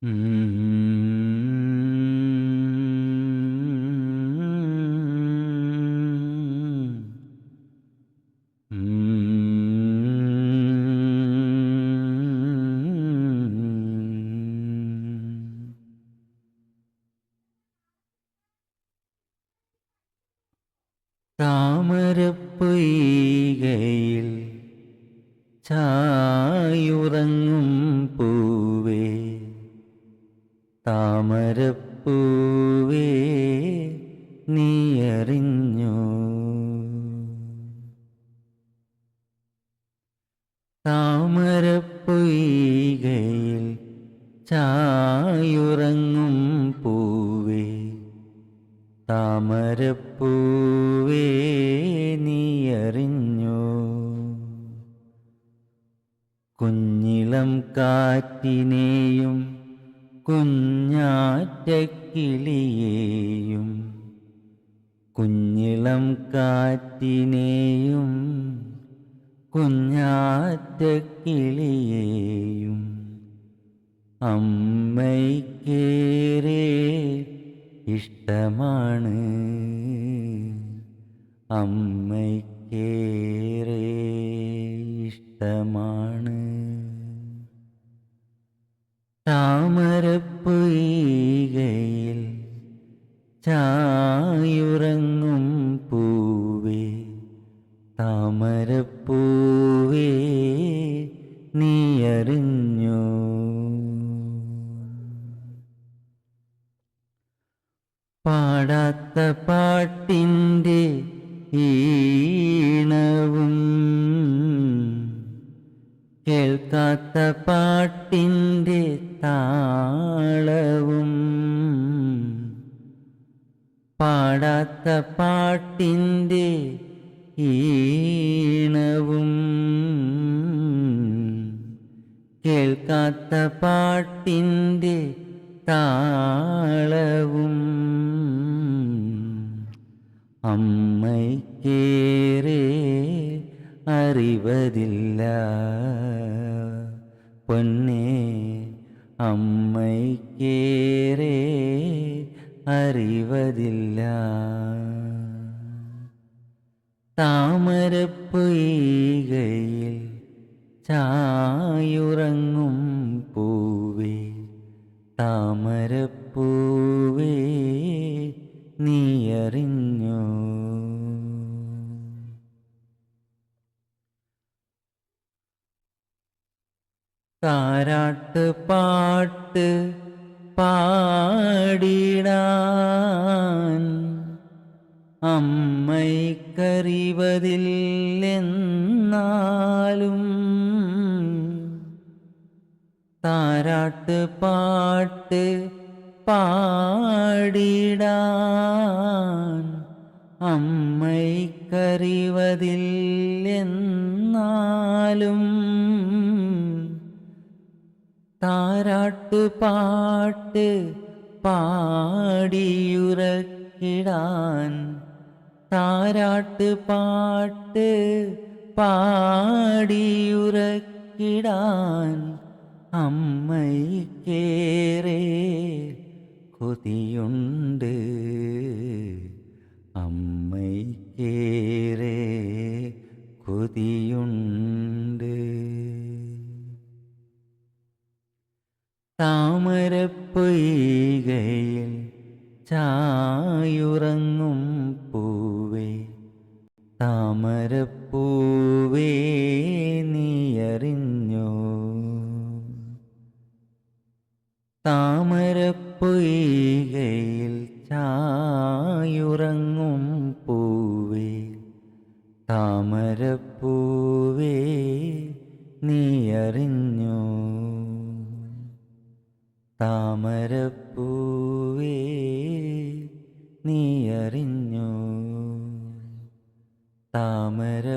താമരപ്പൊയ്കയിൽ ചായുറങ്ങും പൂവേ, താമരപ്പൂവേ നീയറിഞ്ഞോ? താമരപ്പൊയ്കയിൽ ചായുറങ്ങും പൂവേ, താമരപ്പൂവേ നീയറിഞ്ഞോ? കുഞ്ഞിളം കാറ്റിനെയും കുഞ്ഞാറ്റക്കിളിയെയും, കുഞ്ഞിളം കാറ്റിനെയും കുഞ്ഞാറ്റക്കിളിയെയും അമ്മയ്ക്കേറെ ഇഷ്ടമാണ്, അമ്മയ്ക്കേറെ ഇഷ്ടമാണ്. താമരപ്പൊയ്കയിൽ ചായുറങ്ങും പൂവേ, താമരപ്പൂവേ നീയറിഞ്ഞോ? പാടാത്ത പാട്ടിൻ്റെ ഈണവും, കേൾക്കാത്ത പാട്ടിൻ്റെ താളവും, പാടാത്ത പാട്ടിൻ്റെ ഈണവും, കേൾക്കാത്ത പാട്ടിൻ്റെ താളവും അമ്മയ്ക്കേറെ അറിവതില്ല പൊന്നേ, അമ്മയ്ക്കേറെ അറിവതില്ല. താമരപ്പൊയ്കയിൽ ചായുറങ്ങും പൂവേ, താമരപ്പൂവേ നീയറിഞ്ഞോ? താരാട്ട് പാട്ട് പാടിടാൻ അമ്മയ്ക്കറിവതില്ലെന്നാലും, താരാട്ട് പാട്ട് പാടിടാൻ അമ്മയ്ക്കറിവതില്ലെന്നാലും, താരാട്ട് പാട്ട് പാടിയുറക്കിടാൻ, താരാട്ട് പാട്ട് പാടിയുറക്കിടാൻ അമ്മയ്ക്കേറെ കൊതിയുണ്ട്, അമ്മയ്ക്കേറെ കൊതിയുണ്ട്. താമരപ്പൊയ്കയിൽ ചായുറങ്ങും പൂവേ, താമരപ്പൂവേ നീയറിഞ്ഞോ? താമരപ്പൊയ്കയിൽ ചായുറങ്ങും പൂവേ, താമരപ്പൂവേ നീയറിഞ്ഞോ? താമരപ്പൂവേ നീയറിഞ്ഞോ? താമര